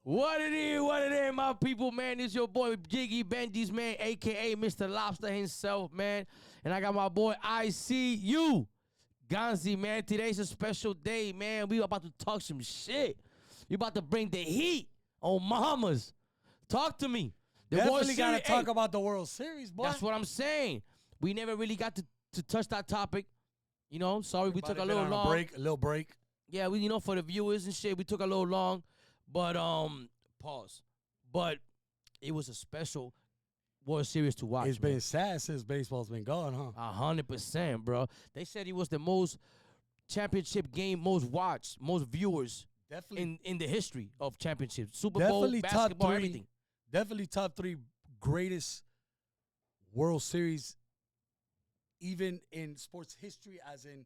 What it is, my people, man. It's your boy Jiggy Benji's, man, a.k.a. Mr. Lobster himself, man. And I got my boy ICU, Gonzi, man. Today's a special day, man. We about to talk some shit. We about to bring the heat on mamas. Talk to me. Definitely got to talk about the World Series, boy. That's what I'm saying. We never really got to touch that topic. You know, sorry we took a little long. A little break. Yeah, for the viewers and shit, we took a little long. But, pause. But it was a special World Series to watch. It's been sad since baseball's been gone, huh? 100%, bro. They said it was the most championship game, most watched, most viewers in the history of championships. Super Bowl, basketball, everything. Definitely top 3 greatest World Series, even in sports history, as in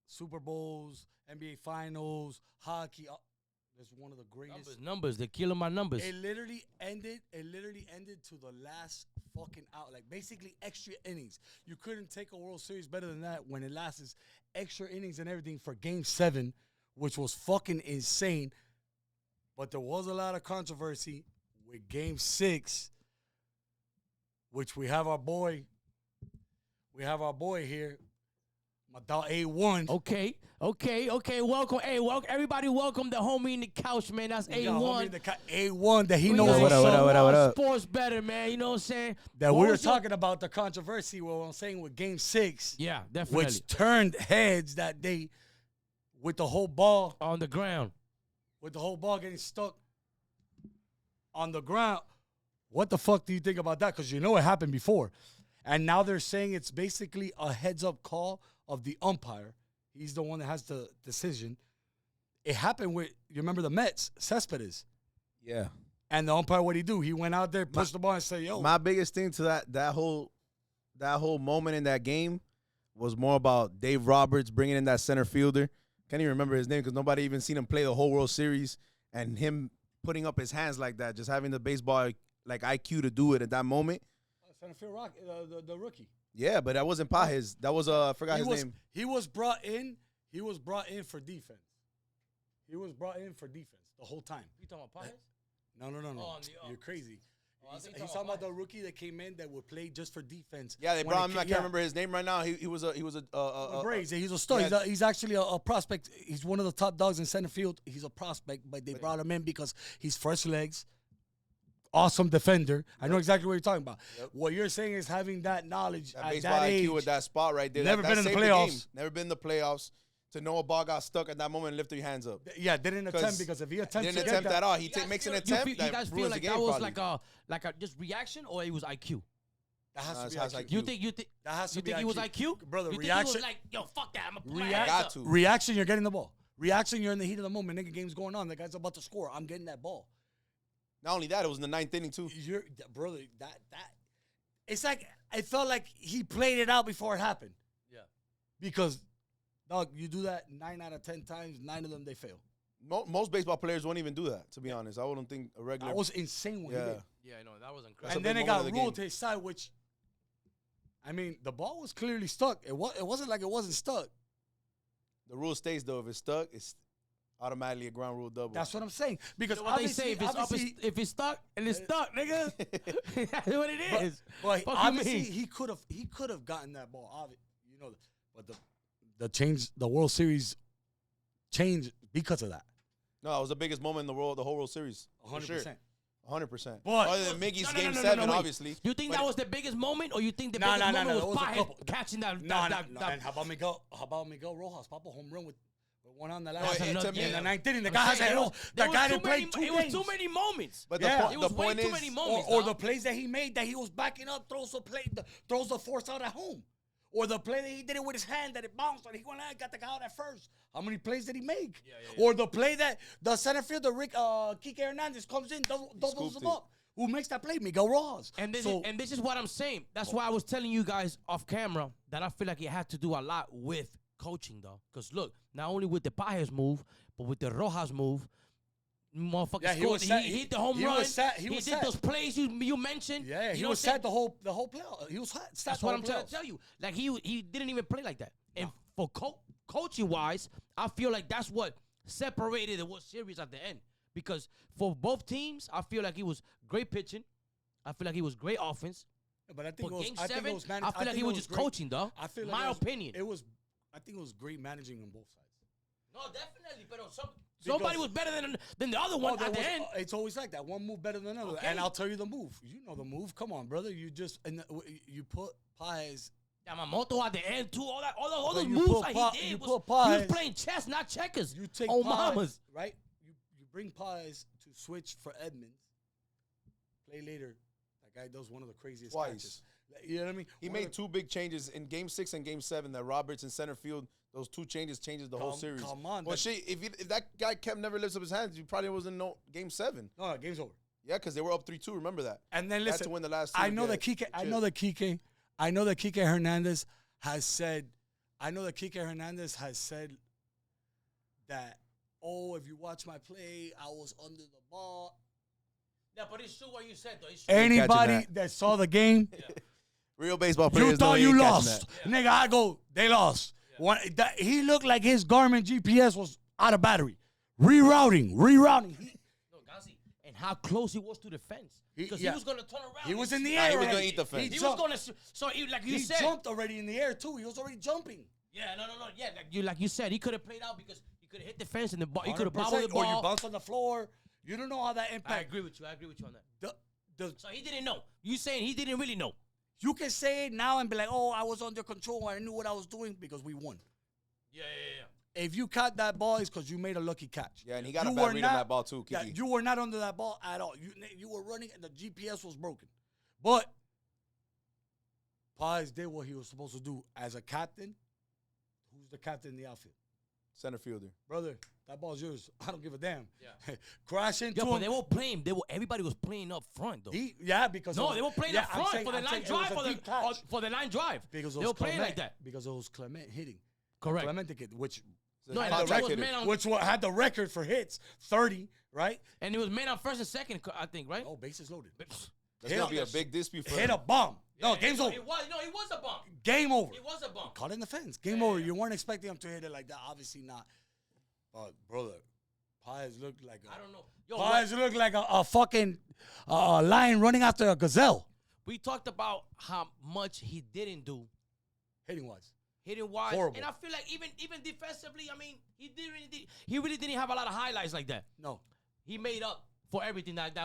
Super Bowls, NBA Finals, hockey. It's one of the greatest numbers. They're killing my numbers. It literally ended to the last fucking out, like basically extra innings. You couldn't take a World Series better than that when it lasts extra innings and everything for Game 7, which was fucking insane. But there was a lot of controversy with Game 6, which we have our boy here. My dog A1. Okay. Welcome. Hey, welcome. Everybody welcome the homie in the couch, man. That's A1. A1 that he knows what up. Sports better, man. You know what I'm saying? That we were talking about the controversy, what I'm saying, with Game 6. Yeah, definitely. Which turned heads that day with the whole ball. On the ground. With the whole ball getting stuck on the ground. What the fuck do you think about that? Because you know it happened before. And now they're saying it's basically a heads-up call of the umpire. He's the one that has the decision. It happened with, you remember the Mets, Cespedes. Yeah. And the umpire, what'd he do? He went out there, pushed the ball, and said, yo. My biggest thing to that whole moment in that game was more about Dave Roberts bringing in that center fielder. Can't even remember his name because nobody even seen him play the whole World Series. And him putting up his hands like that, just having the baseball like IQ to do it at that moment. Center field rock, the rookie. Yeah, but that wasn't Pajes. That was I forgot his name. He was brought in. He was brought in for defense. He was brought in for defense the whole time. You talking about Pajes? No. You're crazy. He's talking about the rookie that came in that would play just for defense. Yeah, they brought him. I can't remember his name right now. He was a Braves. He's a star. Yeah. He's actually a prospect. He's one of the top dogs in center field. He's a prospect, but they brought him in because he's fresh legs. Awesome defender. I know exactly what you're talking about. Yep. What you're saying is having that knowledge that at baseball that IQ age. With that spot right there. Never been in the playoffs. Never been in the playoffs. To know a ball got stuck at that moment and lift your hands up. Yeah, didn't attempt because if he attempts didn't attempt at all. He makes an attempt. You guys feel like that was like a just reaction or it was IQ? That has to be IQ. You think that has to you be think IQ. it was IQ? Brother, you reaction. Think it was like, yo, fuck that. I'm a Reaction, you're getting the ball. Reaction, you're in the heat of the moment. Nigga, game's going on. The guy's about to score. I'm getting that ball. Not only that, it was in the 9th inning too. Brother, that it's like it felt like he played it out before it happened. Yeah. Because, dog, you do that 9 out of 10 times, 9 of them they fail. Most baseball players won't even do that. To be honest, I wouldn't think a regular. That was insane when he did. Yeah, I know that was incredible. And then it got ruled to his side, which, I mean, the ball was clearly stuck. It wasn't like it wasn't stuck. The rule stays though, if it's stuck, it's automatically a ground rule double. That's what I'm saying. Because you know what they say, if it's stuck and it's stuck, nigga. That's what it is. But obviously he could have gotten that ball. You know, but the World Series changed because of that. No, it was the biggest moment in the whole World Series. 100%. 100%. But other than Miggy's Game 7, obviously. You think that was the biggest moment, or you think the biggest moment was Pajes catching that? And how about Miguel Rojas? Papa home run with one on the last. In the 9th inning, the guy has the guy didn't play 2 games. It was too many moments. But it was way too many moments. Or the plays that he made that he was backing up, throws the force out at home. Or the play that he did it with his hand that it bounced and he went out and got the guy out at first. How many plays did he make? Yeah. Or the play that the center fielder, Kike Hernandez, comes in, doubles him up. Who makes that play? Miguel Rojas. And this is what I'm saying. That's why I was telling you guys off camera that I feel like it had to do a lot with coaching, though. Because, look, not only with the Pajes move, but with the Rojas move, motherfucker scored. He hit the home run. He did those plays you mentioned. Yeah, he was set the whole play. He was set. That's what I'm trying to tell you. Like, he didn't even play like that. And for coaching-wise, I feel like that's what separated the World Series at the end. because for both teams, I feel like he was great pitching. I feel like he was great offense. But I think For it was, game I think 7, it was I feel like he was just great. coaching, dog. I feel like My opinion. I think it was great managing on both sides. No, definitely. But somebody was better than the other one at the end. It's always like that. One move better than another. Okay. And I'll tell you the move. You know the move. Come on, brother. You put Pies. Yamamoto at the end too. All those you moves put that Pa- he you did. put He was Pies. playing chess, not checkers. You take oh, Pies, mamas. right? You bring Pies to switch for Edmonds. Play later. That guy does one of the craziest catches. You know what I mean? He made 2 big changes in Game 6 and Game 7. That Roberts in center field, those 2 changes the whole series. Come on. Well, if that guy kept never lifts up his hands, you probably wasn't no Game 7. No, game's over. Yeah, because they were up 3-2. Remember that. And then They had listen, to win the last 2. I know that Kike Hernandez has said. I know that Kike Hernandez has said that. Oh, if you watch my play, I was under the ball. Yeah, but it's true what you said, though. It's true. Anybody that saw the game, Real baseball players you know thought they you ain't catching lost. that. Nigga, I go, they lost. He looked like his Garmin GPS was out of battery. Rerouting. No, Gazi, and how close he was to the fence. Because he was going to turn around. He was in the Nah, air. he was already. gonna eat the fence. He was going to. So, like you He said. jumped already in the air, too. He was already jumping. Yeah, no. Yeah, like you said, he could have played out because he could have hit the fence and the ball. He could have 100%, bobbled the ball. Or you bounce on the floor. You don't know how that I impacts. agree with you on that. The So he didn't know. You saying he didn't really know. You can say it now and be like, oh, I was under control. I knew what I was doing because we won. Yeah. If you caught that ball, it's because you made a lucky catch. Yeah, and he got You a bad were read not- on that ball too, Yeah, Kiki. you were not under that ball at all. You were running and the GPS was broken. But Pies did what he was supposed to do. As a captain, who's the captain in the outfield? Center fielder. Brother, that ball's yours. I don't give a damn. Yeah. Crash into Yeah, but him. they were playing. Everybody was playing up front though. Because No, they were playing up front for the line drive. For the line drive. Because they were playing like that. Because it was Clement hitting. Correct. Clemente kid, which No, Had and the that was record. man on, which had the record for hits, 30, right? and it was man on first and second, I think, right? Oh, bases loaded. That's gonna be a big dispute for Hit him. a bomb. No, Yeah, game's over. It was a bump. Game over. It was a bump. Caught in the fence. Game over. You weren't expecting him to hit it like that. Obviously not. But brother, Pies looked like I don't know. Yo, Pies looked like a fucking lion running after a gazelle. we talked about how much he didn't do Hitting wise. hitting wise, Horrible. and I feel like even defensively, I mean, he really didn't have a lot of highlights like that. No. He made up for everything that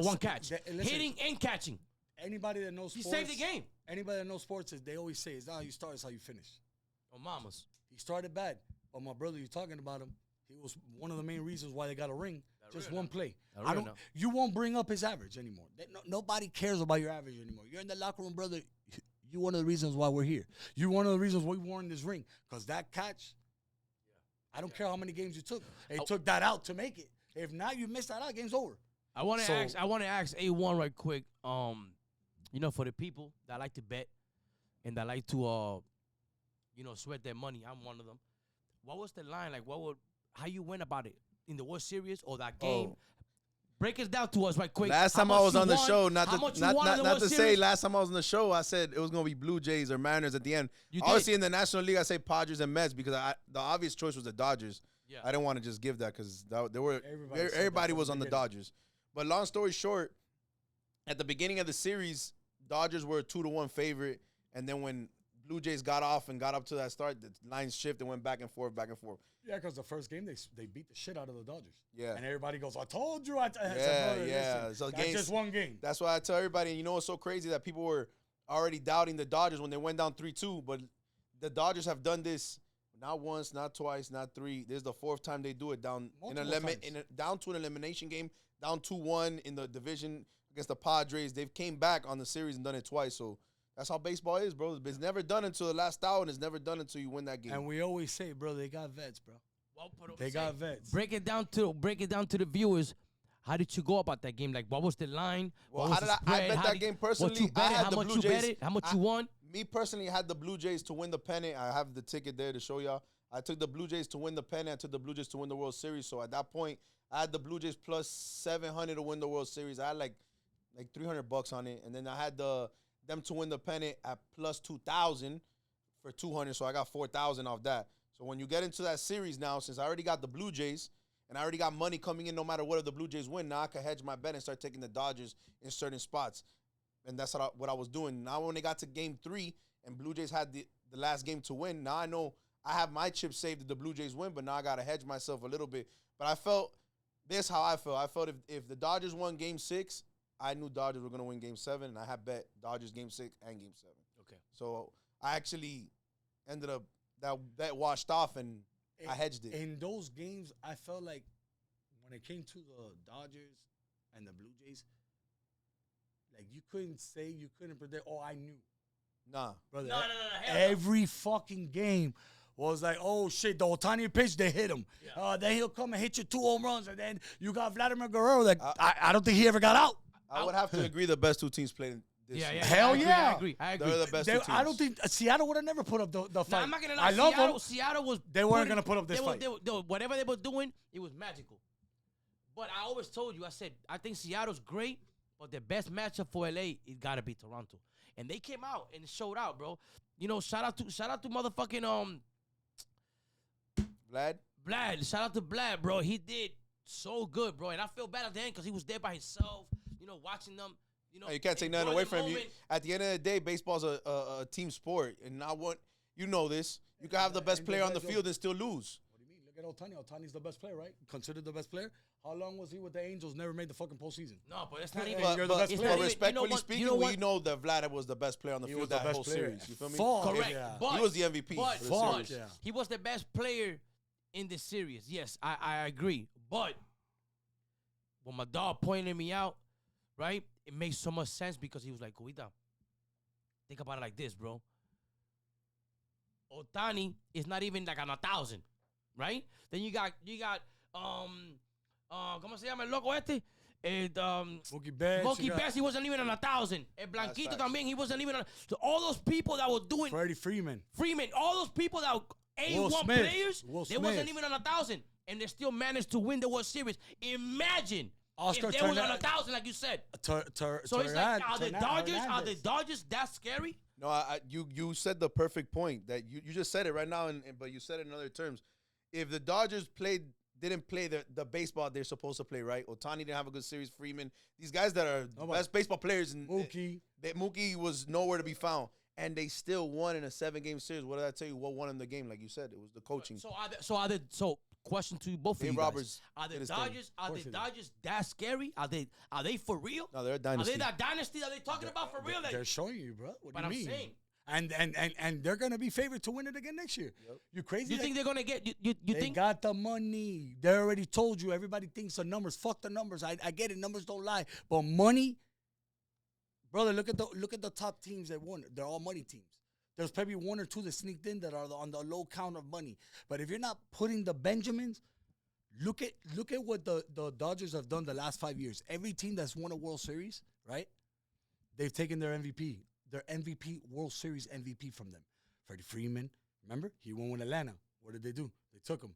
one catch, Listen, hitting and catching. Anybody that knows He sports. saved the game. Anybody that knows sports, they always say, it's not how you start, it's how you finish. Oh, mamas. He started bad. But my brother, you're talking about him. He was one of the main reasons why they got a ring. Just one play. You won't bring up his average anymore. Nobody cares about your average anymore. You're in the locker room, brother. You're one of the reasons why we're here. You're one of the reasons why we won this ring. Because that catch, I don't care how many games you took. They took that out to make it. If not, you missed that out. Game's over. I want to ask A1 right quick. For the people that like to bet and that like to sweat their money, I'm one of them. What was the line? Like, how you went about it in the World Series or that game? Break it down to us right quick. Last time I was on the show, not to say last time I was on the show, I said it was going to be Blue Jays or Mariners at the end. Obviously, in the National League, I say Padres and Mets because the obvious choice was the Dodgers. Yeah. I didn't want to just give that because everybody was on the Dodgers. But long story short, at the beginning of the series, Dodgers were a 2-1 favorite. And then when Blue Jays got off and got up to that start, the lines shifted and went back and forth, back and forth. Yeah, because the first game, they beat the shit out of the Dodgers. Yeah. And everybody goes, I told you. I said, yeah. So that's just one game. That's why I tell everybody, and you know it's so crazy that people were already doubting the Dodgers when they went down 3-2. But the Dodgers have done this not once, not twice, not three. This is the 4th time they do it down down to an elimination game, down 2-1 in the division against the Padres. They've came back on the series and done it twice. So that's how baseball is, bro. It's never done until the last out, and it's never done until you win that game. And we always say, bro, they got vets, bro. They got vets. Break it down to the viewers. How did you go about that game? Like, what was the line? Well, I bet that game personally. What you bet? How much you bet it? How much you won? Me personally, I had the Blue Jays to win the pennant. I have the ticket there to show y'all. I took the Blue Jays to win the pennant. I took the Blue Jays to win the World Series. So at that point, I had the Blue Jays plus 700 to win the World Series. I had like $300 on it, and then I had them to win the pennant at plus 2,000 for 200. So I got 4,000 off that. So when you get into that series now, since I already got the Blue Jays, and I already got money coming in no matter what if the Blue Jays win. Now I can hedge my bet and start taking the Dodgers in certain spots. And that's what I was doing. Now when they got to game 3 and Blue Jays had the last game to win, now I know I have my chips saved if the Blue Jays win, but now I got to hedge myself a little bit. But I felt this how I felt. I felt if the Dodgers won game 6, I knew Dodgers were going to win game 7, and I had bet Dodgers game 6 and game 7. Okay. So I actually ended up, that washed off, and I hedged it. In those games, I felt like when it came to the Dodgers and the Blue Jays, like you couldn't predict, oh, I knew. Nah. Brother, No. every fucking game was like, oh, shit, the Ohtani pitch, they hit him. Yeah. Then he'll come and hit you 2 home runs, and then you got Vladimir Guerrero. Like, I don't think he ever got out. I would have to agree the best 2 teams played this Yeah. year. Hell I agree. They're the best 2 teams. I don't think Seattle would have never put up the fight. Nah, I'm not gonna lie. I love them. Seattle was. They weren't gonna put up this fight. Whatever they were doing, it was magical. But I always told you, I said, I think Seattle's great, but the best matchup for LA it gotta be Toronto. And they came out and showed out, bro. You know, shout out to motherfucking Vlad. Shout out to Vlad, bro. He did so good, bro. And I feel bad at the end because he was there by himself. You know, watching them. You know, You can't take nothing away from him. At the end of the day, baseball's a team sport, and you know this. You can have the best player on the field and still lose. What do you mean? Look at Ohtani. Ohtani's the best player, right? Considered the best player. How long was he with the Angels? Never made the fucking postseason. No, but it's not even. You're the best player. But respectfully speaking, we what? know that Vlad was the best player on the field that whole series. You feel me? Correct. Yeah. But, He was the MVP But, for the but series. Yeah. he was the best player in the series. Yes, I agree. But when my dog pointed me out, right, it makes so much sense because he was like, Cuita, think about it like this, bro. Ohtani is not even like on 1,000, right? Then you got ¿cómo se llama el loco este? Mookie Betts. Mookie Betts, he wasn't even on 1,000. El Blanquito también, he wasn't even on. So all those people that were doing Freddie Freeman. all those people that were A1 Smith. players, Will they Smith. wasn't even on 1,000, and they still managed to win the World Series. Imagine Oscar if they was on Hernandez. 1,000, like you said. So it's Turner like, are the Hernandez. Dodgers that scary? No, you said the perfect point that you just said it right now, but you said it in other terms. If the Dodgers didn't play the baseball they're supposed to play, right? Ohtani didn't have a good series. Freeman, these guys that are the best baseball players, and Mookie. Mookie was nowhere to be found, and they still won in a 7-game series. What did I tell you? What won in the game? Like you said, it was the coaching. So question to you both of Dave you guys. Roberts Are the did his Dodgers thing. that scary? Are they for real? No, they're a Are dynasty. they that dynasty that they talking about for real? Like, They're showing you, bro. What but do I'm you mean? saying. And they're gonna be favored to win it again next year. Yep. You crazy? You think they're gonna get you they think? got the money? They already told you. Everybody thinks the numbers. Fuck the numbers. I get it. Numbers don't lie. But money, brother. Look at the top teams that won. They're all money teams. There's probably 1 or 2 that sneaked in that are on the low count of money. But if you're not putting the Benjamins, look at what the Dodgers have done the last 5 years. Every team that's won a World Series, right? They've taken their MVP. Their MVP, World Series MVP from them. Freddie Freeman, remember? He won with Atlanta. What did they do? They took him.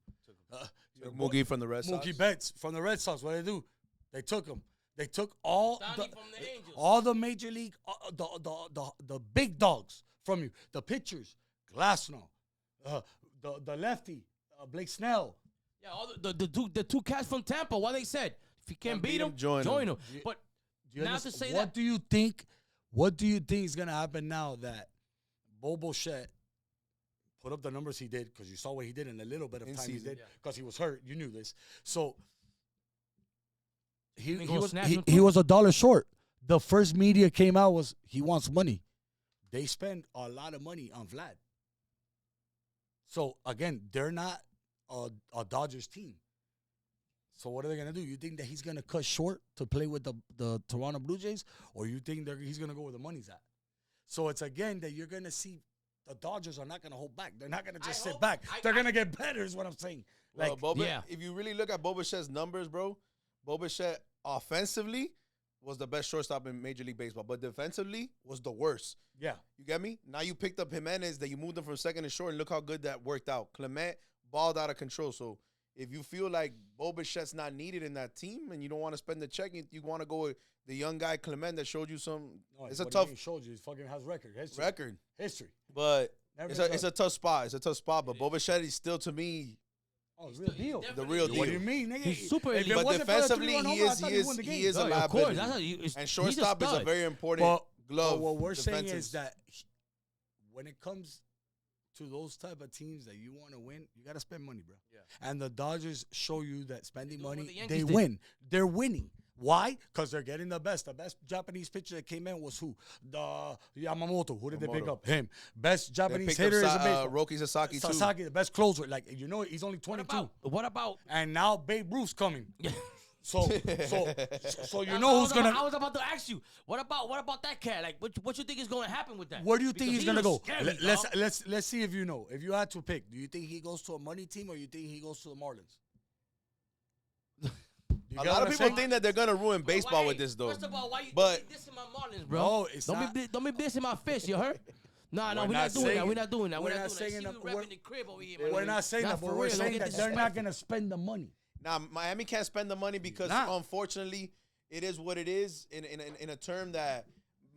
Mookie from the Red Sox. Mookie Betts from the Red Sox. What did they do? They took him. They took all Donnie from the Angels. all the major league, the big dogs from you. The pitchers, Glasnow, the lefty, Blake Snell. Yeah, all the two cats from Tampa. What they said? If you can't beat them, join them. 'em. But Do you not to understand- say what that. do you think? What do you think is gonna happen now that Bobo Shett put up the numbers he did? Because you saw what he did in a little bit of In time season. he did. Because he was hurt. You knew this. So he He gonna snatch him he too? was $1 short. The first media came out was he wants money. They spend a lot of money on Vlad. So again, they're not a Dodgers team. So what are they gonna do? You think that he's gonna cut short to play with the Toronto Blue Jays, or you think he's gonna go where the money's at? So it's again that you're gonna see the Dodgers are not gonna hold back. They're not gonna just sit back. They're gonna get better. Is what I'm saying. Like If you really look at Boba Shett's numbers, bro, Boba Shett offensively was the best shortstop in Major League Baseball, but defensively was the worst. yeah, You get me? Now you picked up Jimenez, that you moved him from second to short, and look how good that worked out. Clement balled out of control. So if you feel like Boba Shett's not needed in that team and you don't want to spend the check, you want to go with the young guy Clement that showed you some. no, It's a what do you tough mean showed you. He fucking has history. record, History. but Never it's been a tough spot. It's a tough spot. But Boba Shett is still, to me, Oh, real deal. The real deal. What do you mean, nigga? He's super If elite. it But wasn't for the defensively, 3-1 he homer, I is thought he won is the game. he is a No, of course. liability. He's And a shortstop is a stud. very important glove. What we're saying defensive. is that when it comes to those type of teams that you want to win, you got to spend money, bro. Yeah. And the Dodgers show you that spending do what money, the Yankees they did. win. They're winning. Why? Because they're getting the best. The best Japanese pitcher that came in was who? The Yamamoto. Who did they pick up? Him. Best They Japanese picked hitter is a up baseball. Roki Sasaki too. Sasaki, the best closer. Like, you know, he's only 22. What about? And now Babe Ruth's coming. So you I know was who's gonna. I was about to ask you. What about that cat? Like, what you think is going to happen with that? Where do you think he's gonna go? looks scary, Let's see if you know. If you had to pick, do you think he goes to a money team or you think he goes to the Marlins? A lot of people think that they're gonna ruin baseball with this, though. First of all, why you But- dissing my Marlins, bro? No, it's don't not. Don't be dissing my fish. You heard? No, We're we're not not doing saying- that. We're not doing that. we're We're not not doing saying that. that- See, we're- repping the crib over here, my We're nigga. not saying that, for but we're real, don't saying get that they're not disrespectful. gonna spend the money. Now, Miami can't spend the money because, Nah. unfortunately, it is what it is in a term that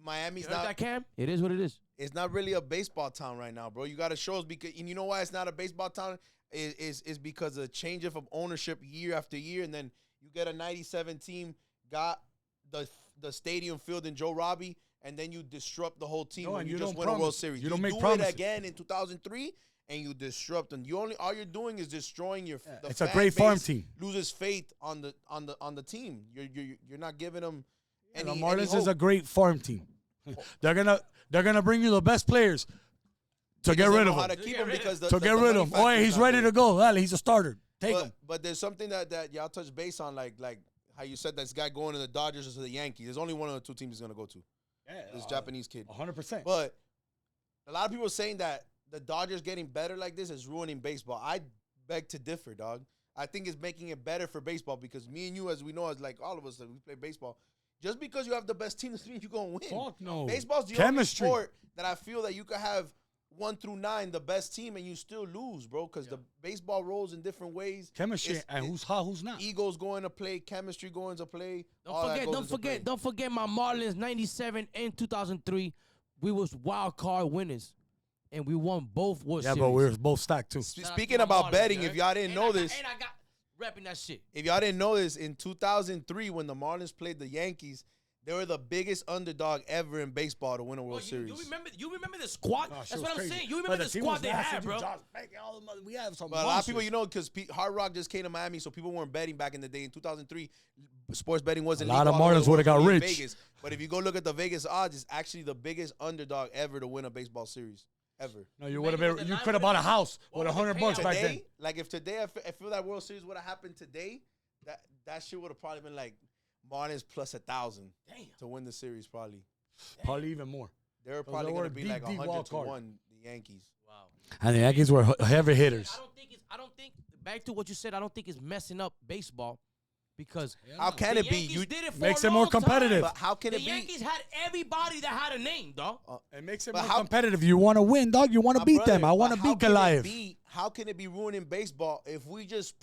Miami's You heard not. that, Cam? It is what it is. It's not really a baseball town right now, bro. You got to show us because, and you know why it's not a baseball town is because of change of ownership year after year, and then you get a '97 team got the stadium filled in Joe Robbie, and then you disrupt the whole team No, when and you you just don't win a World promise. Series. You don't make do promises. it again in 2003, and you disrupt them. All you're doing is destroying your. The It's a fan great farm base team. Loses faith on the team. You're not giving them. The Any Marlins is hope. a great farm team. They're gonna bring you the best players to They get just rid don't of know how him. to keep him because To get rid of him. Oh, yeah, he's ready to go. Well, he's a starter. Take him. But there's something that y'all touch base on, like how you said this guy going to the Dodgers or to the Yankees. There's only one of the two teams he's gonna go to. This Japanese kid. 100%. But a lot of people are saying that the Dodgers getting better like this is ruining baseball. I beg to differ, dog. I think it's making it better for baseball because me and you, as we know, as like all of us that we play baseball, just because you have the best team doesn't mean you're gonna win. Fuck no. Baseball's the Chemistry. only sport that I feel that you could have 1 through 9, the best team, and you still lose, bro. Because the baseball rolls in different ways. Chemistry and who's hot, who's not. Egos going to play, chemistry going to play. all that goes into play. Don't forget my Marlins '97 and 2003. We was wild card winners, and we won both World Yeah, Series. but we were both stacked too. Shout out Speaking to my about Marlins, betting, you if heard? y'all didn't know this, and I got repping that shit. if y'all didn't know this, in 2003 when the Marlins played the Yankees, they were the biggest underdog ever in baseball to win a World Series. You remember the squad? Oh, shit That's was what I'm crazy. saying. You But remember the team squad was they nasty, had, too. bro. Josh Beckett, all the we have some But a lot of monsters. people, you know, because Hard Rock just came to Miami, so people weren't betting back in the day. In 2003, sports betting wasn't A lot legal of all over Marlins the would've world, got only in rich. Vegas. But if you go look at the Vegas odds, it's actually the biggest underdog ever to win a baseball series ever. No, you Maybe would have with been. the You line could have bought a would've- house what with would the $100 back then. Today, like if today I feel that World Series would have happened today, that shit would have probably been like Marlins plus 1,000 Damn. to win the series probably. Probably even more. They were they probably were going to be deep, like deep 100 wild to card. 1, the Yankees. Wow. And the Yankees were heavy hitters. I don't think. Back to what you said. I don't think it's messing up baseball because How can the it be? Yankees You did it for makes a it more long time. competitive. But how can The it be? Yankees had everybody that had a name, dog. It makes it But more how- competitive. You want to win, dog. You want to My beat brother, them. I want but to how beat can it Goliath. be- How can it be ruining baseball if we just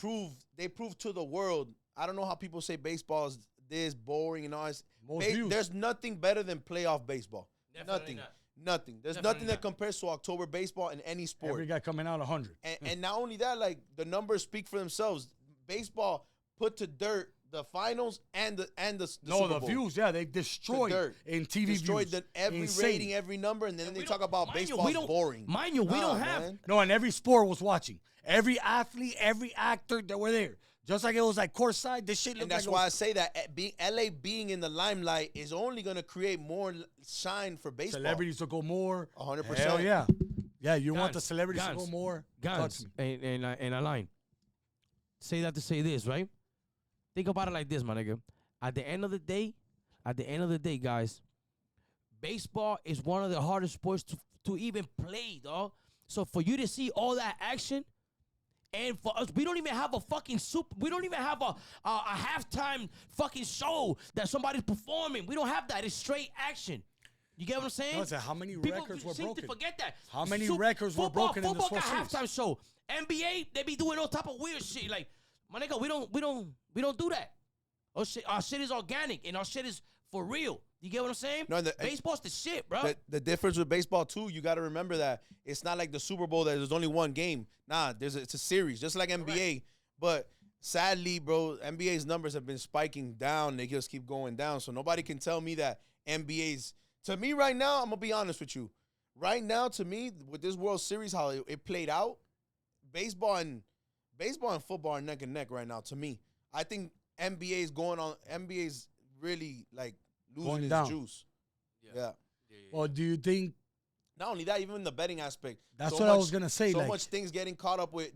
they prove to the world? I don't know how people say baseball is this boring and all this. Most views. There's nothing better than playoff baseball. Definitely Nothing. not. Nothing. There's Definitely nothing that not. compares to October baseball in any sport. Every guy coming out 100. And not only that, like the numbers speak for themselves. Baseball put to dirt the finals and the No, Super the Bowl. views, yeah, they destroyed dirt. in TV Destroyed views. every Insane. rating, every number, and then And they we talk don't- about mind you, baseball's boring. Mind you, we Nah, don't have. man. No, and every sport was watching. Every athlete, every actor that were there. Just like it was like courtside, this shit looked And that's like why I say that LA being in the limelight is only going to create more shine for baseball. celebrities to go more. 100%. Hell yeah. Yeah, you want the Guns, celebrities to guns, go more. Guns, Touch me. and I line. Say that to say this, right? Think about it like this, my nigga. At the end of the day, guys, baseball is one of the hardest sports to even play, dog. So for you to see all that action, and for us, we don't even have a fucking we don't even have a halftime fucking show that somebody's performing. We don't have that. It's straight action. You get what I'm saying? No, it's like how many People records were seem broken? to forget that. How many records were football, broken in this football got World Series? halftime show. NBA, they be doing all type of weird shit. Like, my nigga, we don't do that. Our shit is organic and our shit is for real. You get what I'm saying? No, Baseball's the shit, bro. The difference with baseball too, you got to remember that it's not like the Super Bowl that there's only one game. Nah, it's a series. Just like NBA, But sadly, bro, NBA's numbers have been spiking down. They just keep going down. So nobody can tell me that NBA's, to me right now, I'm going to be honest with you. Right now, to me, with this World Series, how it played out, baseball and football are neck and neck right now, to me. I think NBA's really, like, losing its juice. Yeah. Well, do you think? Not only that, even in the betting aspect. That's what I was going to say. So much things getting caught up with.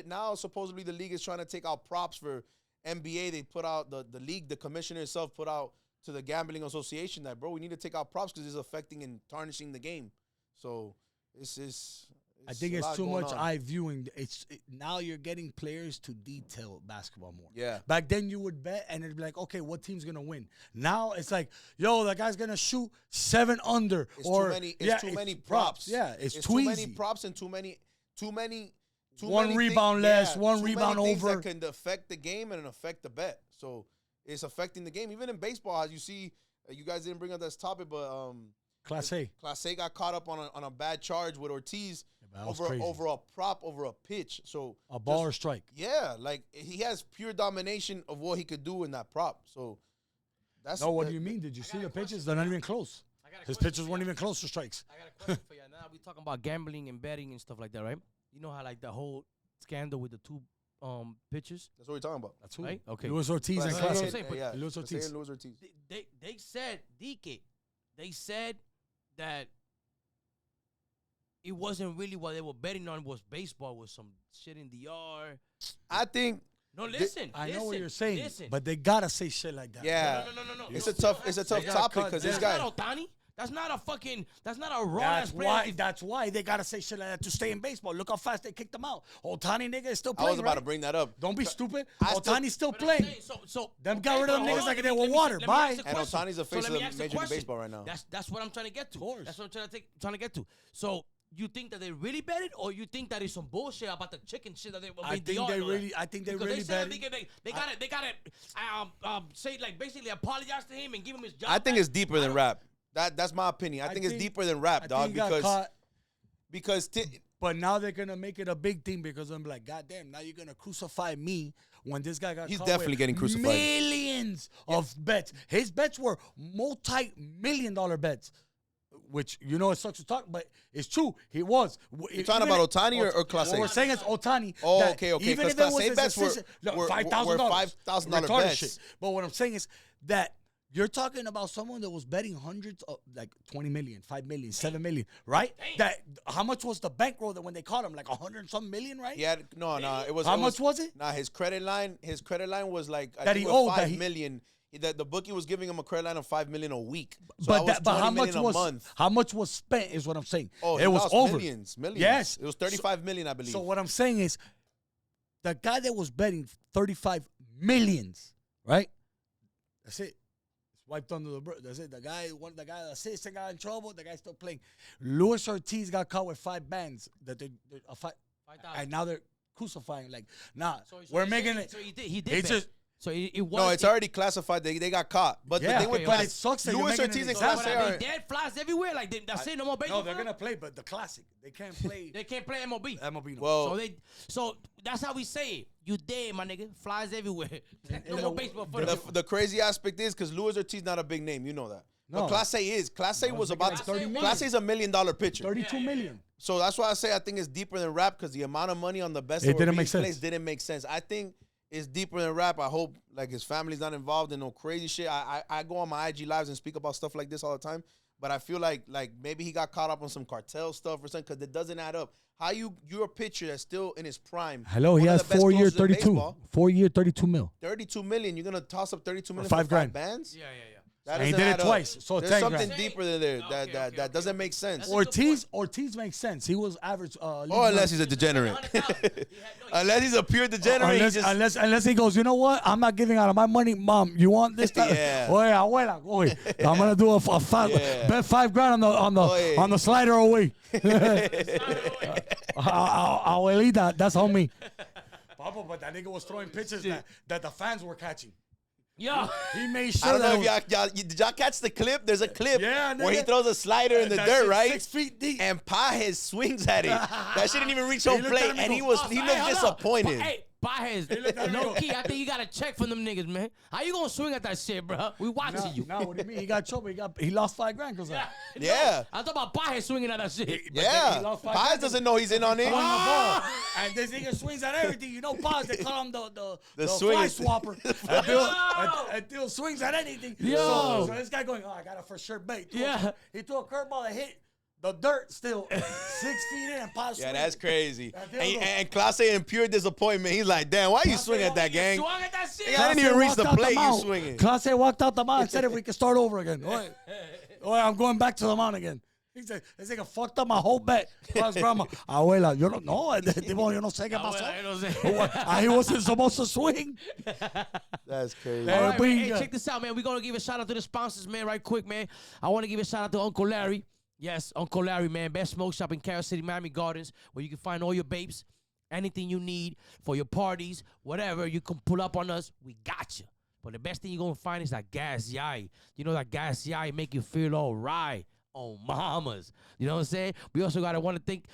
Now, supposedly, the league is trying to take out props for NBA. They put out, the league, the commissioner itself put out to the Gambling Association that, bro, we need to take out props because it's affecting and tarnishing the game. So, I think it's too much eye viewing. Now you're getting players to detail basketball more. Yeah. Back then you would bet and it'd be like, okay, what team's gonna win? Now it's like, yo, that guy's gonna shoot 7 under. It's too many props. Yeah, it's too easy. many props and too many one rebound less, one rebound over. That can affect the game and affect the bet. So it's affecting the game. Even in baseball, as you see, you guys didn't bring up this topic, but Class A got caught up on a bad charge with Ortiz. Over a prop, over a pitch. So a ball or strike. Yeah, like he has pure domination of what he could do in that prop. So that's what do you mean? Did you see the pitches? They're not even close. His pitches weren't even close to strikes. I got a question for you. Now we talking about gambling and betting and stuff like that, right? You know how like the whole scandal with the 2 pitches? That's what we're talking about. That's who? Right? Okay. Luis Ortiz and Class. Luis Ortiz. They said, DK, they said that it wasn't really what they were betting on was baseball, was some shit in the yard. I think. No, listen. I know what you're saying, listen. but they gotta say shit like that. Yeah. No. It's a tough topic because this guy. That's not Ohtani. That's not a raw. That's why they gotta say shit like that to stay in baseball. Look how fast they kicked him out. Ohtani nigga is still playing. I was about to bring that up. Don't be stupid. Ohtani's still playing. So them got rid of them niggas like they were water. Bye. And Ohtani's the face of Major League Baseball right now. That's what I'm trying to get to. Of course. That's what I'm trying to get to. So you think that they really bet it, or you think that it's some bullshit about the chicken shit that they? I think they really bet it. They got to say like basically apologize to him and give him his job. I think it's deeper than rap. That's my opinion. I think it's deeper than rap, dog. But now they're gonna make it a big thing because I'm like, goddamn, now you're gonna crucify me when this guy got. He's caught definitely with getting crucified. Millions of bets. His bets were multi-million-dollar bets. Which, you know, it sucks to talk, but it's true. He was. You're talking about Ohtani or Class A? What we're saying is Ohtani. Oh, okay. Even if it was his assistant, $5,000 bets. Shit. But what I'm saying is that you're talking about someone that was betting hundreds of, like 20 million, 5 million, 7 million, right? That how much was the bankroll that when they caught him? Like 100-something million, right? Yeah, no. It was. How much was it? Nah, his credit line was like that he owed $5 million. The bookie was giving him a credit line of $5 million a week. So but how much was a month. How much was spent is what I'm saying. Oh, it was over millions. Yes, it was 35 million, I believe. So what I'm saying is, the guy that was betting 35 millions, right? That's it. It's wiped under the bridge. That's it. The guy, the assistant got in trouble. The guy's still playing. Luis Ortiz got caught with 5 bands that and now they're crucifying. Like, nah, we're making it. So he did. So it was. No, it's already classified. They got caught. But the thing with it sucks that Luis Ortiz and Class A are dead flies everywhere. Like that's it. No more baseball. No, they're gonna play, but the classic. They can't play. They can't play MLB. MLB. No. Well, so that's how we say it. You dead, my nigga. Flies everywhere. No more baseball. The crazy aspect is because Luis Ortiz not a big name. You know that. No. But Class A is. Class A was about 30 million. Class A is $1 million pitcher. 32 million. So that's why I say I think it's deeper than rap because the amount of money on the best it didn't make sense. Didn't make sense. I think it's deeper than rap. I hope like his family's not involved in no crazy shit. I go on my IG lives and speak about stuff like this all the time. But I feel like maybe he got caught up on some cartel stuff or something because it doesn't add up. How you're a pitcher that's still in his prime. Hello, he has 4 year 32. 4 year 32 mil. 32 million. You're gonna toss up 32 million for $5 grand bands? Yeah. That and he did it twice. So there's 10 something grand. deeper than there that doesn't make sense. Ortiz makes sense. He was average. Unless he's a degenerate. Unless he's a pure degenerate. Unless he goes, you know what? I'm not giving out of my money, mom. You want this? Yeah. Oye, abuela, oye. I'm gonna do bet $5 grand on the slider away. Abuelita, that's on me. Papa, but that nigga was throwing pitches that the fans were catching. Yeah, he made sure. I don't know if did y'all catch the clip? There's a clip where he throws a slider in the dirt, right? 6 feet deep. And Pajes swings at it. That shit didn't even reach home plate, and he looked disappointed. Potheads. Low key, I think you got a check from them niggas, man. How you gonna swing at that shit, bro? We watching you. No, what do you mean? He got trouble. He lost $5 grand because Yeah. I thought about Pothead swinging at that shit. Yeah. Pies doesn't know he's in on it. And this nigga swings at everything. You know, Paz, they call him the swing- fly swapper. Until swings at anything. Yo. So this guy going, I got a for sure bait. He threw a curveball that hit the dirt still 6 feet in. And Paz Yeah, swing. that's crazy. And Clase in pure disappointment, he's like, damn, why you swinging at that, gang? Swung at that shit. I didn't even reach the plate, you swinging. Clase walked out the mound and said if we could start over again. I'm going back to the mound again. He said, this nigga fucked up my whole bet. His grandma, abuela, yo no sé qué pasó. He wasn't supposed to swing. That's crazy. All right, man. Hey, check this out, man. We're going to give a shout out to the sponsors, man, right quick, man. I want to give a shout out to Uncle Larry. Yes, Uncle Larry, man. Best smoke shop in Carol City, Miami Gardens, where you can find all your babes, anything you need for your parties, whatever. You can pull up on us. We got you. But the best thing you're going to find is that gas yai. You know that gas yai make you feel all right. On mamas. You know what I'm saying? We also got to want to thank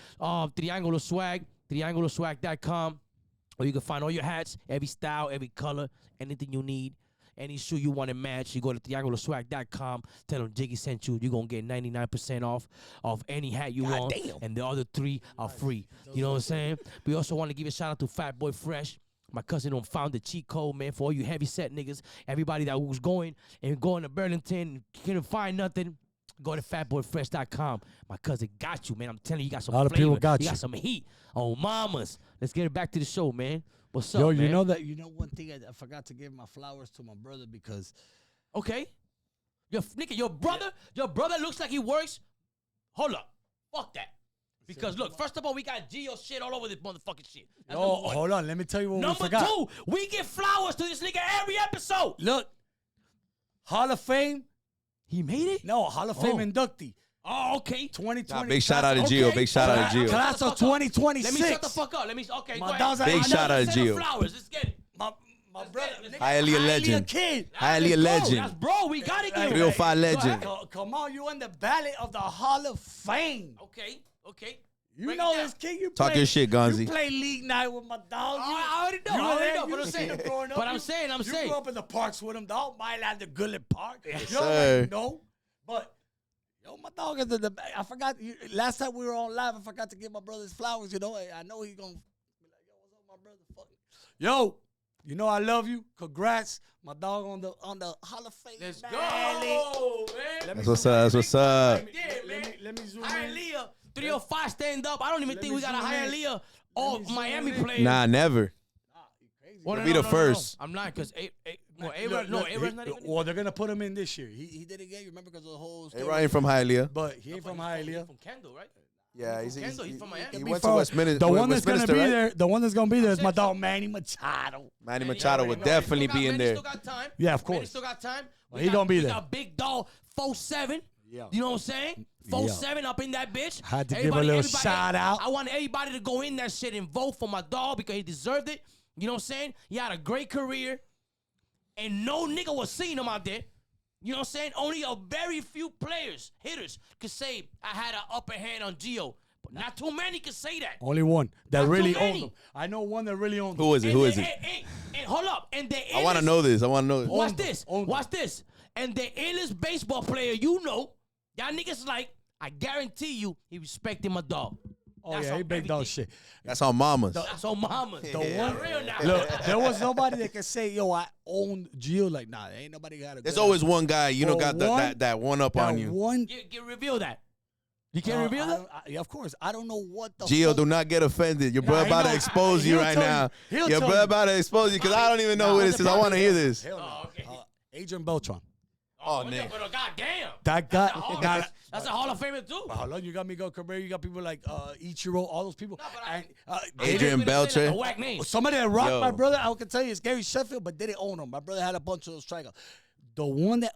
Triangular Swag, triangularswag.com, where you can find all your hats, every style, every color, anything you need. Any shoe you want to match, you go to triangularswag.com. Tell them Jiggy sent you. You're going to get 99% off of any hat you want. Damn. And the other 3 are free. You know what I'm saying? We also want to give a shout out to Fat Boy Fresh. My cousin found the cheat code, man, for all you heavy set niggas. Everybody that was going to Burlington, couldn't find nothing. Go to fatboyfresh.com. My cousin got you, man. I'm telling you, you got some flavor. A lot of people got you. You got some heat. Oh, mamas. Let's get it back to the show, man. What's up, Yo, man? you know one thing I forgot to give my flowers to my brother because. Okay. Your brother looks like he works. Hold up. Fuck that. Because, look, first of all, we got Gio shit all over this motherfucking shit. That's hold on. Let me tell you what we forgot. Number 2, we give flowers to this nigga every episode. Look. Hall of Fame. He made it? No, Hall of Fame inductee. Oh, okay. 2020. Big shout out to Gio. Big shout out to Gio. Class of 2026. Let me shut the fuck up. Okay, go ahead. Big shout out to Gio. Flowers. Let's get it. My brother. Highly a legend. Kid. Highly a legend. That's bro. We got to get 305 legend. Come on, you in the ballot of the Hall of Fame. Okay. You know this kid. You talk your shit, Gonzi. You play league night with my dog. I already know. But I'm saying. You grew up in the parks with him, dog. Mile at the Gullet Park. Yes, you sir. know. But, my dog is I forgot. Last time we were on live, I forgot to give my brother his flowers. You know, I know he's going to be like, yo, what's up, my brother? Fuck it. Yo, you know I love you. Congrats. My dog on the Hall of Fame. Let's go, man. That's what's up. That's what's up. Let me zoom in. Leah. 305 stand up. I don't even think we got a higher Leah Miami player. Nah, never. We'll be the first. I'm not because A-Rod's not even. Well, they're gonna put him in this year. He didn't get. You remember because of the whole. A-Rod ain't from Hialeah. But he ain't from Hialeah. From Kendall, right? Yeah, he's from Miami. He went to Westminster. The one that's gonna be right? there. The one that's gonna be there is my dog Manny Machado. Manny Machado would definitely be in there. Still got time. Yeah, of course. Manny still got time. He gonna be there. We got big dog 4-7. Yeah. You know what I'm saying? 4-7 up in that bitch. Had to give a little shout out. I want everybody to go in that shit and vote for my dog because he deserved it. You know what I'm saying? He had a great career. And no nigga was seeing him out there. You know what I'm saying? Only a very few players, hitters, could say I had an upper hand on Gio. But not too many could say that. Only one that Not really too owned many. him. I know one that really owned him. Who is it? Who is it? And hold up. And I want to know this. Watch this. Watch this. And the illest baseball player you know, y'all niggas like, I guarantee you, he respected my dog. Oh, yeah, he big dog shit. That's on mamas. That's on mamas. The one, look, there was nobody that could say, yo, I owned Gio. Like, nah, there ain't nobody got a. There's always one guy, got that one up on you. Get reveal that. You can't reveal that? Yeah, of course. I don't know what the Gio, do not get offended. Your brother about to expose you right now. Your brother about to expose you because I don't even know who this is. I want to hear this. Oh, okay. Adrian Beltran. Oh, nigga. But goddamn. That guy. That's a Hall of Famer, too. Well, you got Miguel Cabrera. You got people like Ichiro, all those people. No, Adrian Beltre. Like a whack name. Somebody that rocked my brother, I can tell you, is Gary Sheffield, but didn't own him. My brother had a bunch of those strikeouts. The one that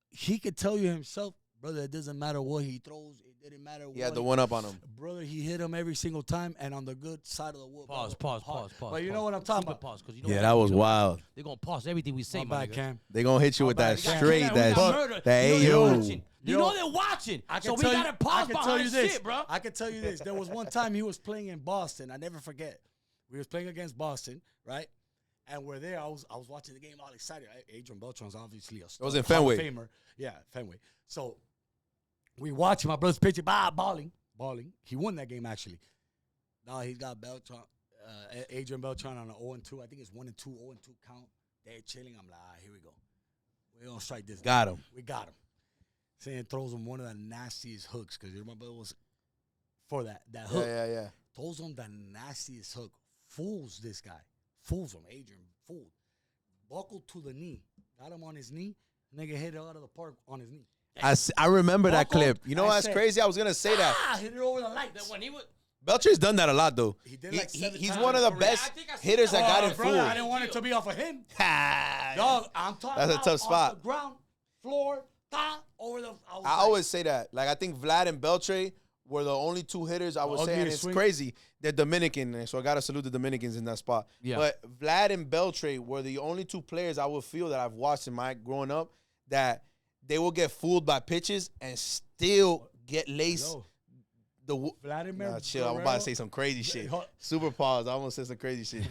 he could tell you himself, brother, it doesn't matter what he throws. It didn't matter what. He had the one up on him. Brother, he hit him every single time and on the good side of the wood. Pause. But you know what I'm talking about. Pause, yeah, that was wild. They're going to pause everything we say, my nigga. Cam. They're going to hit you with that straight, that AO. You know they're watching. So we got to pause behind shit, bro. I can tell you this. There was one time he was playing in Boston. I never forget. We was playing against Boston, right? And we're there. I was watching the game all excited. Adrian Beltran's obviously a It was in Hall of Fenway. Famer. Yeah, Fenway. So we watching my brother's pitching, balling. He won that game actually. Now he's got Beltran, Adrian Beltran on an 0-2. I think it's 1-2, 0-2 count. They're chilling. I'm like, here we go. We're gonna strike this. Got guy. him. We got him. Saying throws him one of the nastiest hooks because my brother was for that hook. Yeah. Throws him the nastiest hook. Fools this guy. Fools him. Adrian fooled. Buckled to the knee. Got him on his knee. Nigga hit it out of the park on his knee. I remember that Buckled. clip. You know what's crazy? I was gonna say that. Hit it over the lights. When he was Beltre's done that a lot though. He did like 7 he's times one of the in his career. best I think I seen hitters that. that got him brother, fooled. I didn't want it to be off of him. Ha. Dog, I'm talking That's a about tough off spot. the ground, floor, over the. I always say that. Like I think Vlad and Beltre were the only two hitters I would say, and ugliest it's swing. crazy. They're Dominican, so I gotta salute the Dominicans in that spot. Yeah. But Vlad and Beltre were the only two players I would feel that I've watched in my growing up that they will get fooled by pitches and still get laced. Yo, The Vladimir. nah, chill. I'm about to say some crazy shit. Hold- Super pause. I almost said some crazy shit.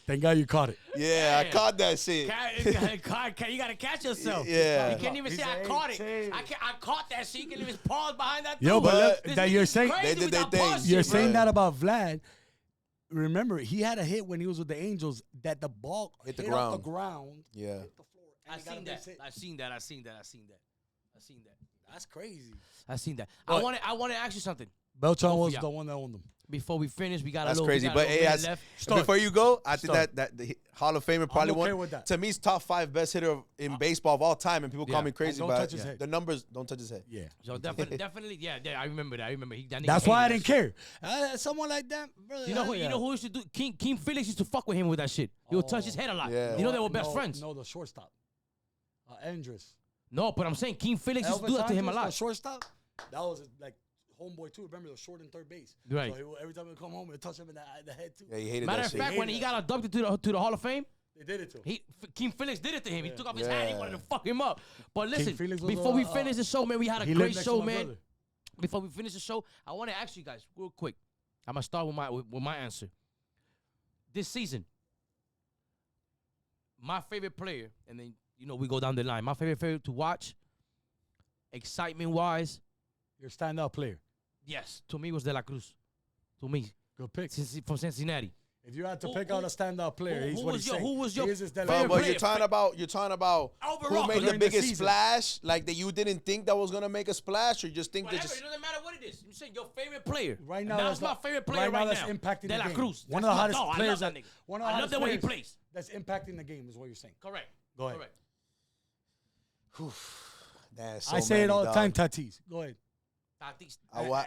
Thank God you caught it. Yeah, I Damn. caught that shit. You gotta catch yourself. Yeah. You can't even He's say I an caught it. 18. I caught that shit. You can even pause behind that. Yo, too. but look, This that nigga's you're saying- crazy They did with their that thing. buzz You're shit, saying bro. that about Vlad. Remember, he had a hit when he was with the Angels that the ball Hit the off the ground. ground. Yeah. Hit the floor. and I he got a seen base that. hit. I seen that. That's crazy. I seen that. But- I want to ask you something. Beltran Both of was y'all. the one that owned him. Before we finish, we got That's a little. crazy. We got But a hey, little as, minute left. Start. before you go, I think Start. that the Hall of Famer probably okay one. with that. To me, he's top 5 best hitter in baseball of all time, and people Yeah. call me crazy, don't but touch his head. the numbers don't touch his head. Yeah. So definitely, yeah. I remember that. I remember. That nigga That's why I hated didn't that care. Someone like that, brother. shit. You know who used to do? King Felix used to fuck with him with that shit. He would touch his head a lot. Yeah. You know they were best friends. No, the shortstop. Andres. No, but I'm saying King Felix used to Elvis do that to him a Andres, lot. the shortstop. That was like homeboy too. Remember, he was short in third base. Right. So he would, every time he would come home, he'd touch him in the head too. Yeah, he hated Matter that of shit. fact, when he got abducted to the Hall of Fame, They did it to him. King Felix did it to him. He took off his hat. He wanted to fuck him up. But listen, Felix was before we a- finish the show, man, we had a He great lived next to show, my man. brother. Before we finish the show, I want to ask you guys real quick. I'm gonna start with my answer. This season, my favorite player, and then we go down the line. My favorite to watch, excitement wise, Your standout player. yes, to me was De La Cruz. To me, Good pick. from Cincinnati. If you had to Who- pick out a standout player, who he's what was he's your- saying. who was your He is his But, favorite but player? you're talking about Overall, who made the during the biggest season. splash, like that you didn't think that was gonna make a splash, or you just think that Whatever, just it doesn't matter what it is. You say your favorite player. Right now, And that's my that's favorite player right now right that's now. impacting De the La game. Cruz. One That's of the my- hottest no, I players love that that- nigga. one of the I love hottest the way he players. plays. That's impacting the game, is what you're saying. Correct. Go ahead. Correct. Damn, so I say it many, all the dog. time, Tatis. Go ahead. Tatis.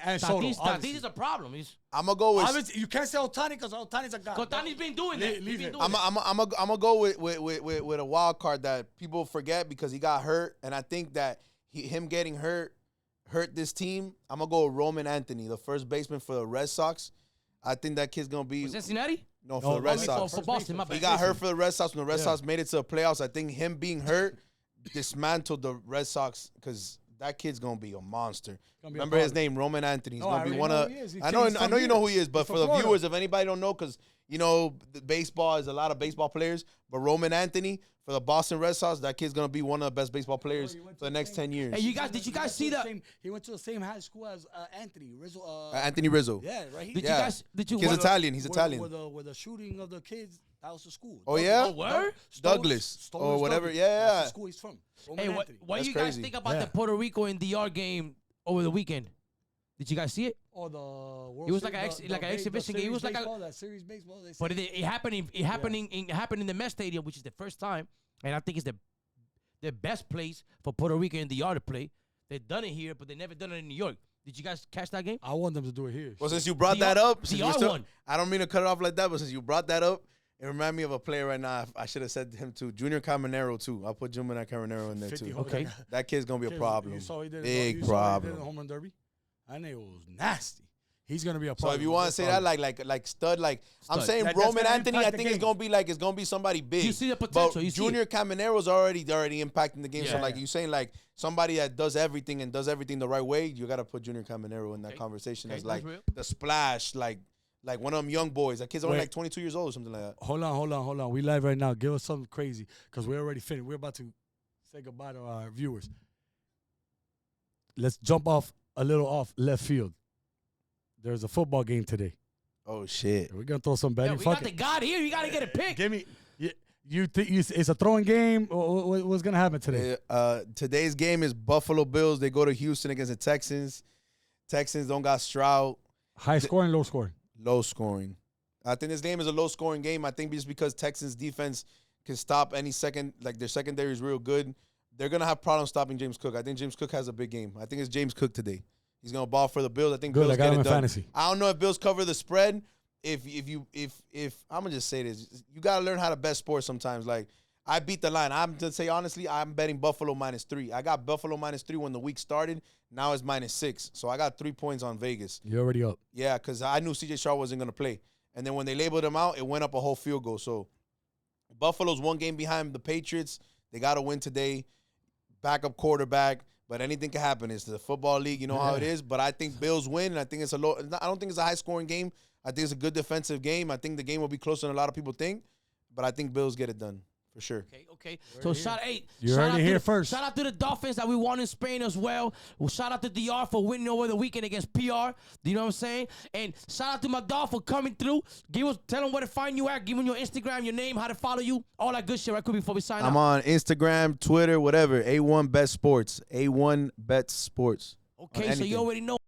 And Soto, Tatis obviously. is a problem. I'm gonna go with. Obviously, you can't say Otani because Otani's a guy. Otani's been doing that. Leave He's been it. doing I'm that. gonna go with a wild card that people forget because he got hurt, and I think that him getting hurt this team. I'm gonna go with Roman Anthony, the first baseman for the Red Sox. I think that kid's gonna be For Cincinnati? no for the Red for- Sox. for Boston, my bad. He got hurt for the Red Sox when the Red Yeah. Sox made it to the playoffs. I think him being hurt dismantled the Red Sox because that kid's gonna be a monster. Gonna be a Remember his problem. name, Roman Anthony. He's No, I gonna be already one know of. who he is. He's I know from you know who here. he is, but He's for from the Florida. viewers, if anybody don't know, because the baseball is a lot of baseball players, but Roman Anthony for the Boston Red Sox, that kid's gonna be one of the best baseball players he went for to the the next same- 10 years. Hey, did you guys see that? He went to the same high school as Anthony Rizzo. Anthony Rizzo. Yeah, right. He Did Yeah. you guys? Did you? Kid's what- Italian. He's where- Italian. Where the shooting of the kids, that was the school. Oh, yeah? Oh, word? Douglas, or whatever. Douglas. Yeah, That's yeah. the school he's from. Roman Hey, what Anthony. do That's you guys crazy. think about Yeah. the Puerto Rico and DR game over the weekend? Did you guys see it? Or the World It was like Series, an exhibition game. It was like a- that series baseball. They But say. it happened in the Met Stadium, which is the first time, and I think it's the best place for Puerto Rico and DR to play. They've done it here, but they never done it in New York. Did you guys catch that game? I want them to do it here. Well, since you brought DR that up, since DR we're won. I don't mean to cut it off like that, but since you brought that up, it reminded me of a player right now. I should have said him too. Junior Caminero too. I'll put Junior Caminero in there 50 too. home Okay. run. That kid's gonna be a Kids, problem. You saw what he did. Big you saw what he did problem. in the home run derby. That nigga was nasty. He's gonna be a So problem. if you want to say that like stud, I'm Stud. saying That's Roman gonna Anthony, I impact the think it's gonna be somebody big. You see the potential, But you see Junior Caminero's already impacting the game. So Yeah. like you saying like somebody that does everything the right way, you gotta put Junior Caminero in that Okay. conversation Okay, as like that's real. the splash, like Like one of them young boys. That kid's only Wait. like 22 years old or something like that. Hold on. We live right now. Give us something crazy because we're already finished. We're about to say goodbye to our viewers. Let's jump off a little off left field. There's a football game today. Oh, shit. We're going to throw some betting. Yeah, we got the God here. You got to get a pick. Give me. You think it's a throwing game? What's going to happen today? Today's game is Buffalo Bills. They go to Houston against the Texans. Texans don't got Stroud. High scoring, low scoring? Low scoring. I think this game is a low scoring game. I think just because Texans defense can stop any second, like their secondary is real good. They're going to have problems stopping James Cook. I think James Cook has a big game. I think it's James Cook today. He's going to ball for the Bills. I think Good, Bills I got get him it in done. fantasy. I don't know if Bills cover the spread. If I'm gonna just say this, you gotta learn how to bet sports sometimes. Like I beat the line. I'm to say honestly, I'm betting Buffalo -3. I got Buffalo -3 when the week started. Now it's -6. So I got 3 points on Vegas. You're already up. Yeah, because I knew CJ Stroud wasn't gonna play. And then when they labeled him out, it went up a whole field goal. So Buffalo's 1 game behind the Patriots. They gotta win today. Backup quarterback. But anything can happen. It's the football league. You know how it is. But I think Bills win. And I think it's I don't think it's a high scoring game. I think it's a good defensive game. I think the game will be closer than a lot of people think. But I think Bills get it done for sure. Okay. So shout heard out it here to first. Shout out to the Dolphins that we won in Spain as well. Well, shout out to DR for winning over the weekend against PR. Do you know what I'm saying? And shout out to my dog for coming through. Tell them where to find you at. Give them your Instagram, your name, how to follow you, all that good shit right quick before we sign I'm out. on Instagram, Twitter, whatever. A1 BetSports. A1 BetSports. Okay, so you already know.